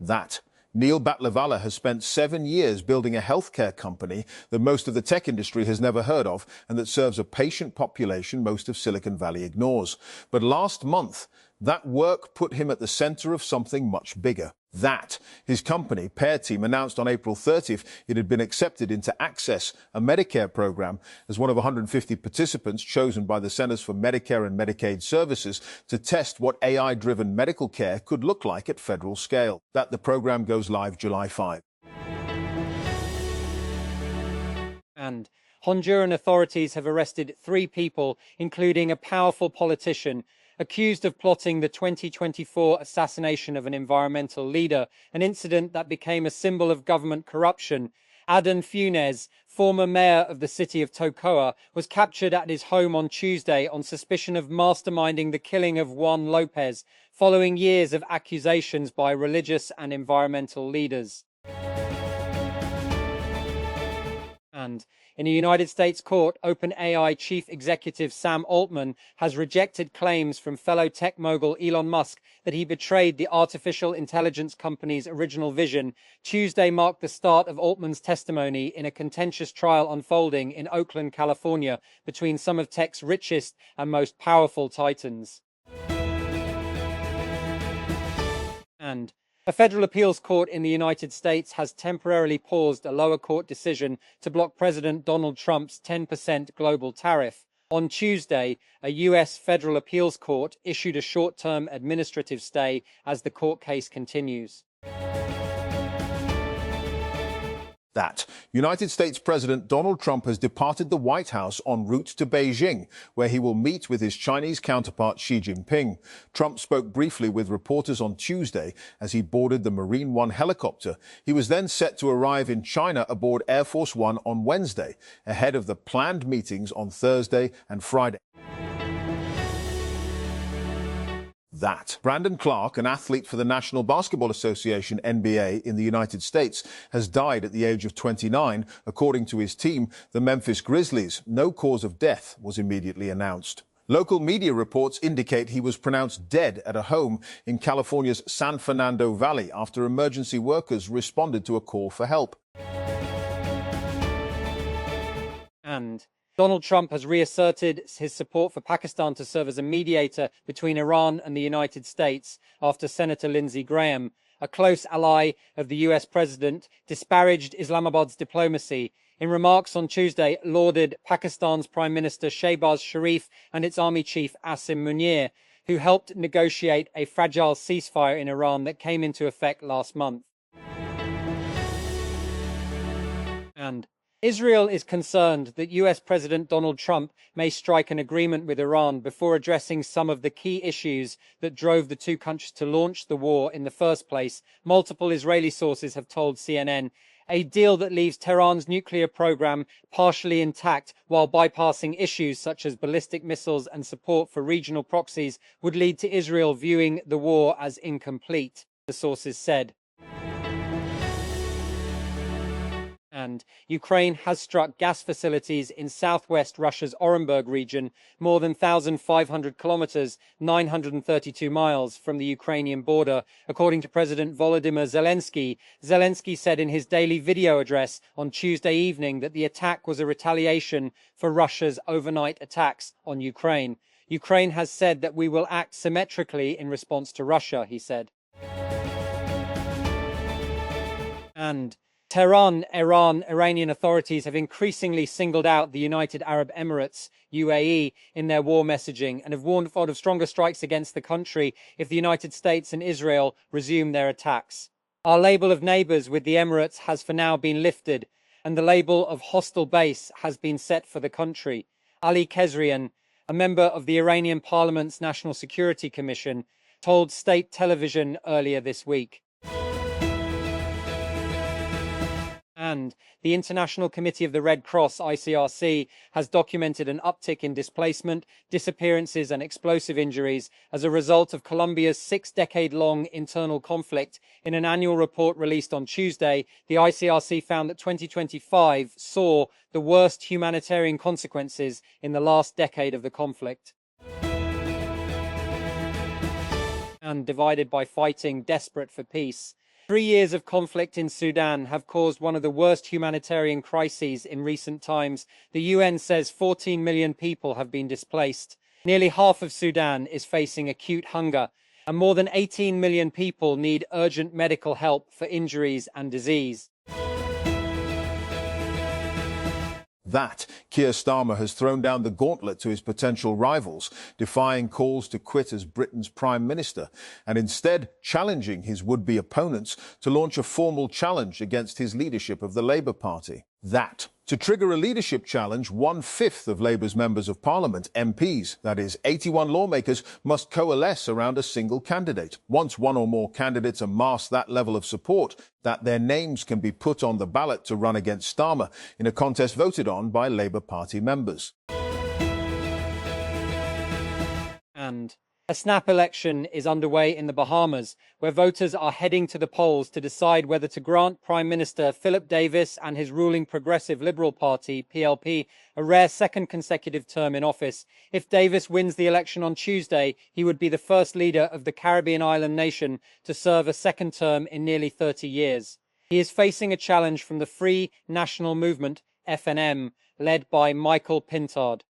That Neil Batlivala has spent 7 years building a healthcare company that most of the tech industry has never heard of and that serves a patient population most of Silicon Valley ignores. But last month, that work put him at the center of something much bigger. His company, Pehel, announced on April 30th it had been accepted into Access, a Medicare program, as one of 150 participants chosen by the Centers for Medicare and Medicaid Services to test what AI-driven medical care could look like at federal scale. The program goes live July 5. And Honduran authorities have arrested 3 people, including a powerful politician, accused of plotting the 2024 assassination of an environmental leader, an incident that became a symbol of government corruption. Adan Funes, former mayor of the city of Tocoa, was captured at his home on Tuesday on suspicion of masterminding the killing of Juan Lopez, following years of accusations by religious and environmental leaders. And in a United States court, OpenAI chief executive Sam Altman has rejected claims from fellow tech mogul Elon Musk that he betrayed the artificial intelligence company's original vision. Tuesday marked the start of Altman's testimony in a contentious trial unfolding in Oakland, California, between some of tech's richest and most powerful titans. And a federal appeals court in the United States has temporarily paused a lower court decision to block President Donald Trump's 10% global tariff. On Tuesday, a U.S. federal appeals court issued a short-term administrative stay as the court case continues. United States President Donald Trump has departed the White House en route to Beijing, where he will meet with his Chinese counterpart Xi Jinping. Trump spoke briefly with reporters on Tuesday as he boarded the Marine One helicopter. He was then set to arrive in China aboard Air Force One on Wednesday, ahead of the planned meetings on Thursday and Friday. Brandon Clark, an athlete for the National Basketball Association, NBA, in the United States, has died at the age of 29. According to his team, the Memphis Grizzlies, no cause of death was immediately announced. Local media reports indicate he was pronounced dead at a home in California's San Fernando Valley after emergency workers responded to a call for help. And Donald Trump has reasserted his support for Pakistan to serve as a mediator between Iran and the United States after Senator Lindsey Graham, a close ally of the US president, disparaged Islamabad's diplomacy. In remarks on Tuesday, lauded Pakistan's Prime Minister Shehbaz Sharif and its army chief Asim Munir, who helped negotiate a fragile ceasefire in Iran that came into effect last month. And Israel is concerned that US President Donald Trump may strike an agreement with Iran before addressing some of the key issues that drove the two countries to launch the war in the first place. Multiple Israeli sources have told CNN a deal that leaves Tehran's nuclear program partially intact while bypassing issues such as ballistic missiles and support for regional proxies would lead to Israel viewing the war as incomplete, the sources said. And Ukraine has struck gas facilities in southwest Russia's Orenburg region, more than 1,500 kilometers, 932 miles from the Ukrainian border, according to President Volodymyr Zelensky. Zelensky said in his daily video address on Tuesday evening that the attack was a retaliation for Russia's overnight attacks on Ukraine. Ukraine has said that we will act symmetrically in response to Russia, he said. And Tehran, Iran, Iranian authorities have increasingly singled out the United Arab Emirates, UAE, in their war messaging and have warned of stronger strikes against the country if the United States and Israel resume their attacks. Our label of neighbors with the Emirates has for now been lifted, and the label of hostile base has been set for the country. Ali Kezrian, a member of the Iranian Parliament's National Security Commission, told state television earlier this week. And the International Committee of the Red Cross, ICRC, has documented an uptick in displacement, disappearances and explosive injuries as a result of Colombia's 6-decade-long internal conflict. In an annual report released on Tuesday, the ICRC found that 2025 saw the worst humanitarian consequences in the last decade of the conflict. And divided by fighting, desperate for peace, 3 years of conflict in Sudan have caused one of the worst humanitarian crises in recent times. The UN says 14 million people have been displaced. Nearly half of Sudan is facing acute hunger, and more than 18 million people need urgent medical help for injuries and disease. That, Keir Starmer has thrown down the gauntlet to his potential rivals, defying calls to quit as Britain's Prime Minister, and instead challenging his would-be opponents to launch a formal challenge against his leadership of the Labour Party. That, to trigger a leadership challenge, 1/5 of Labour's members of Parliament, MPs, that is 81 lawmakers, must coalesce around a single candidate. Once one or more candidates amass that level of support, that their names can be put on the ballot to run against Starmer in a contest voted on by Labour Party members. And a snap election is underway in the Bahamas, where voters are heading to the polls to decide whether to grant Prime Minister Philip Davis and his ruling Progressive Liberal Party, PLP, a rare second consecutive term in office. If Davis wins the election on Tuesday, he would be the first leader of the Caribbean island nation to serve a second term in nearly 30 years. He is facing a challenge from the Free National Movement, FNM, led by Michael Pintard.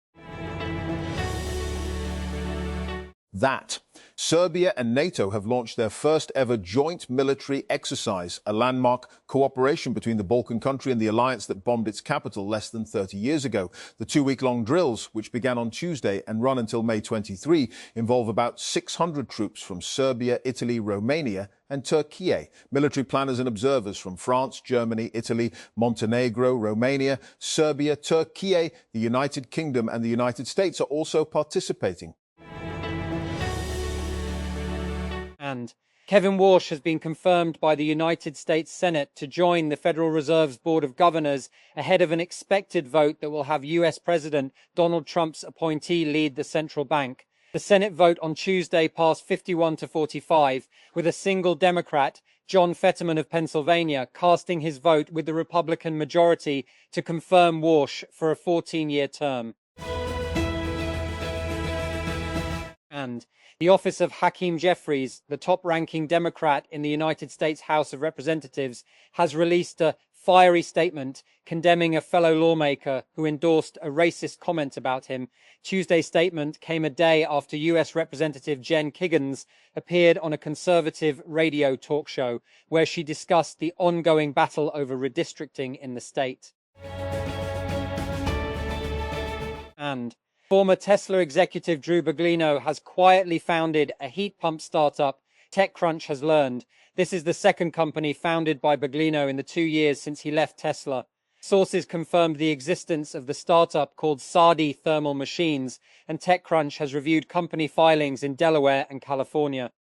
That, Serbia and NATO have launched their first ever joint military exercise, a landmark cooperation between the Balkan country and the alliance that bombed its capital less than 30 years ago. The 2-week-long drills, which began on Tuesday and run until May 23, involve about 600 troops from Serbia, Italy, Romania and Turkey. Military planners and observers from France, Germany, Italy, Montenegro, Romania, Serbia, Turkey, the United Kingdom and the United States are also participating. And Kevin Warsh has been confirmed by the United States Senate to join the Federal Reserve's Board of Governors ahead of an expected vote that will have US President Donald Trump's appointee lead the central bank. The Senate vote on Tuesday passed 51 to 45, with a single Democrat, John Fetterman of Pennsylvania, casting his vote with the Republican majority to confirm Warsh for a 14-year term. And the office of Hakeem Jeffries, the top-ranking Democrat in the United States House of Representatives, has released a fiery statement condemning a fellow lawmaker who endorsed a racist comment about him. Tuesday's statement came a day after US Representative Jen Kiggans appeared on a conservative radio talk show where she discussed the ongoing battle over redistricting in the state. And former Tesla executive Drew Baglino has quietly founded a heat pump startup, TechCrunch has learned. This is the second company founded by Baglino in the 2 years since he left Tesla. Sources confirmed the existence of the startup called Sardi Thermal Machines, and TechCrunch has reviewed company filings in Delaware and California.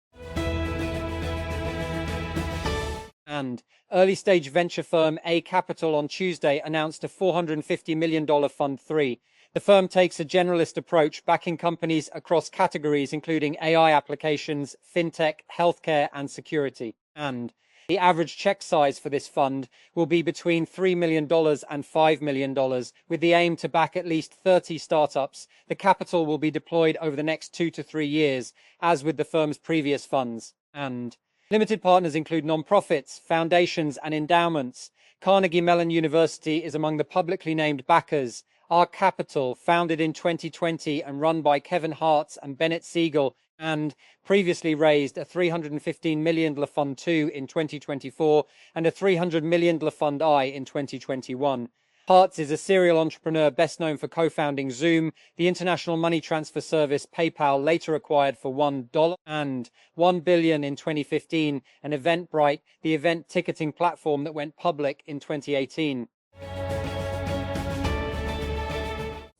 And early-stage venture firm A Capital on Tuesday announced a $450 million Fund 3. The firm takes a generalist approach, backing companies across categories including AI applications, fintech, healthcare, and security. And the average check size for this fund will be between $3 million and $5 million, with the aim to back at least 30 startups. The capital will be deployed over the next 2 to 3 years, as with the firm's previous funds. And limited partners include nonprofits, foundations, and endowments. Carnegie Mellon University is among the publicly named backers. Our Capital, founded in 2020 and run by Kevin Hartz and Bennett Siegel, and previously raised a $315 million Fund 2 in 2024 and a $300 million Fund I in 2021. Hartz is a serial entrepreneur best known for co-founding Zoom, the international money transfer service PayPal, later acquired for $1 and $1 billion in 2015, and Eventbrite, the event ticketing platform that went public in 2018.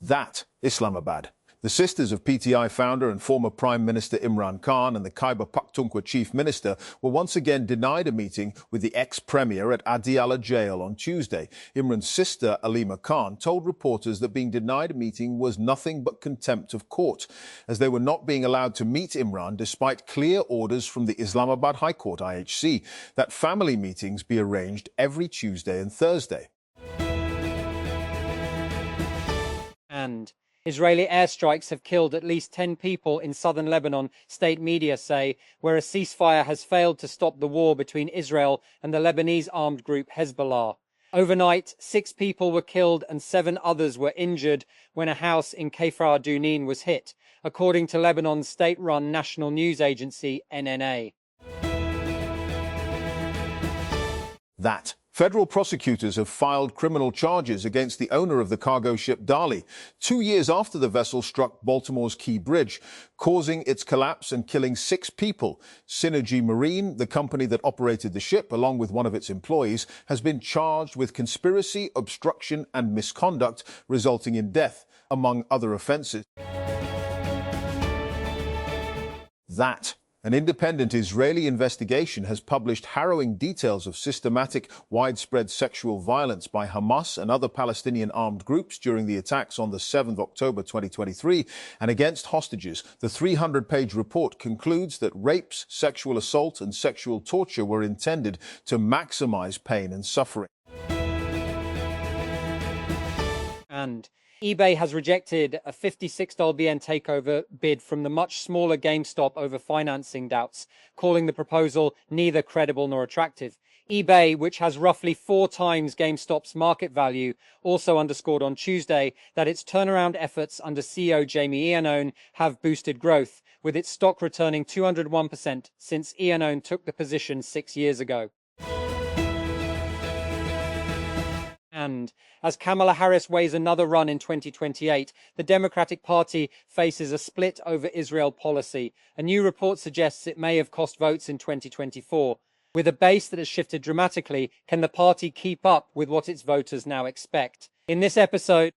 That, Islamabad. The sisters of PTI founder and former Prime Minister Imran Khan and the Khyber Pakhtunkhwa Chief Minister were once again denied a meeting with the ex-premier at Adiala jail on Tuesday. Imran's sister, Alima Khan, told reporters that being denied a meeting was nothing but contempt of court, as they were not being allowed to meet Imran despite clear orders from the Islamabad High Court, IHC, that family meetings be arranged every Tuesday and Thursday. And Israeli airstrikes have killed at least 10 people in southern Lebanon, state media say, where a ceasefire has failed to stop the war between Israel and the Lebanese armed group Hezbollah. Overnight, 6 people were killed and 7 others were injured when a house in Kfar Dunin was hit, according to Lebanon's state-run national news agency, NNA. That federal prosecutors have filed criminal charges against the owner of the cargo ship Dali 2 years after the vessel struck Baltimore's Key Bridge, causing its collapse and killing 6 people. Synergy Marine, the company that operated the ship, along with one of its employees, has been charged with conspiracy, obstruction and misconduct, resulting in death, among other offences. An independent Israeli investigation has published harrowing details of systematic, widespread sexual violence by Hamas and other Palestinian armed groups during the attacks on the 7th October 2023 and against hostages. The 300-page report concludes that rapes, sexual assault and sexual torture were intended to maximize pain and suffering. And eBay has rejected a $56 BN takeover bid from the much smaller GameStop over financing doubts, calling the proposal neither credible nor attractive. eBay, which has roughly 4 times GameStop's market value, also underscored on Tuesday that its turnaround efforts under CEO Jamie Iannone have boosted growth, with its stock returning 201% since Iannone took the position 6 years ago. And as Kamala Harris weighs another run in 2028, the Democratic Party faces a split over Israel policy. A new report suggests it may have cost votes in 2024. With a base that has shifted dramatically, can the party keep up with what its voters now expect? In this episode...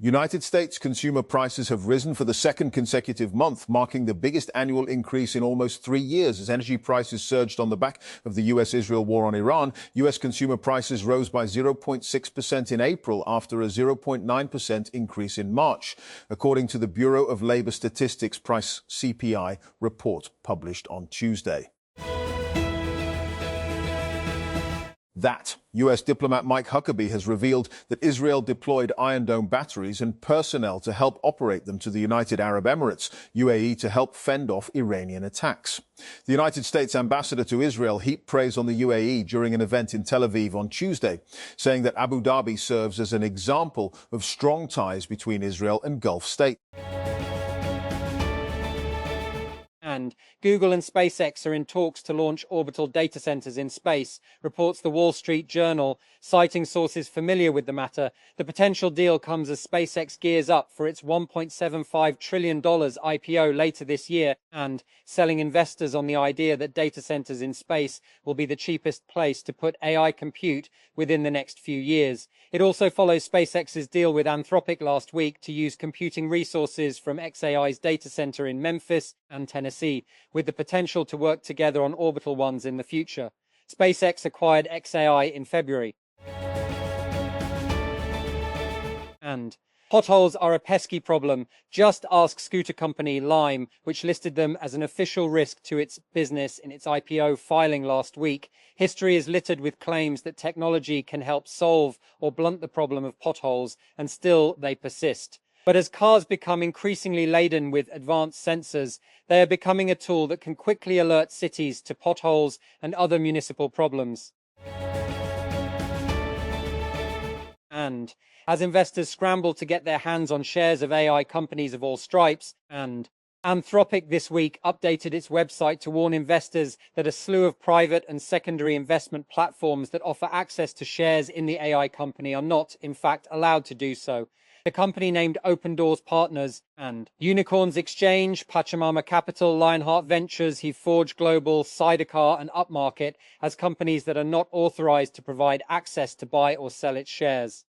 United States consumer prices have risen for the second consecutive month, marking the biggest annual increase in almost 3 years. As energy prices surged on the back of the U.S.-Israel war on Iran, U.S. consumer prices rose by 0.6% in April after a 0.9% increase in March, according to the Bureau of Labor Statistics Price CPI report published on Tuesday. U.S. diplomat Mike Huckabee has revealed that Israel deployed Iron Dome batteries and personnel to help operate them to the United Arab Emirates, UAE, to help fend off Iranian attacks. The United States ambassador to Israel heaped praise on the UAE during an event in Tel Aviv on Tuesday, saying that Abu Dhabi serves as an example of strong ties between Israel and Gulf states. And Google and SpaceX are in talks to launch orbital data centers in space, reports the Wall Street Journal, citing sources familiar with the matter. The potential deal comes as SpaceX gears up for its $1.75 trillion IPO later this year and selling investors on the idea that data centers in space will be the cheapest place to put AI compute within the next few years. It also follows SpaceX's deal with Anthropic last week to use computing resources from xAI's data center in Memphis and Tennessee, with the potential to work together on orbital ones in the future. SpaceX acquired xAI in February. And potholes are a pesky problem. Just ask scooter company Lime, which listed them as an official risk to its business in its IPO filing last week. History is littered with claims that technology can help solve or blunt the problem of potholes, and still they persist. But as cars become increasingly laden with advanced sensors, they are becoming a tool that can quickly alert cities to potholes and other municipal problems. And as investors scramble to get their hands on shares of AI companies of all stripes, and Anthropic this week updated its website to warn investors that a slew of private and secondary investment platforms that offer access to shares in the AI company are not, in fact, allowed to do so. The company named Open Doors Partners and Unicorns Exchange, Pachamama Capital, Lionheart Ventures, Forge Global, Sidecar and Upmarket as companies that are not authorized to provide access to buy or sell its shares.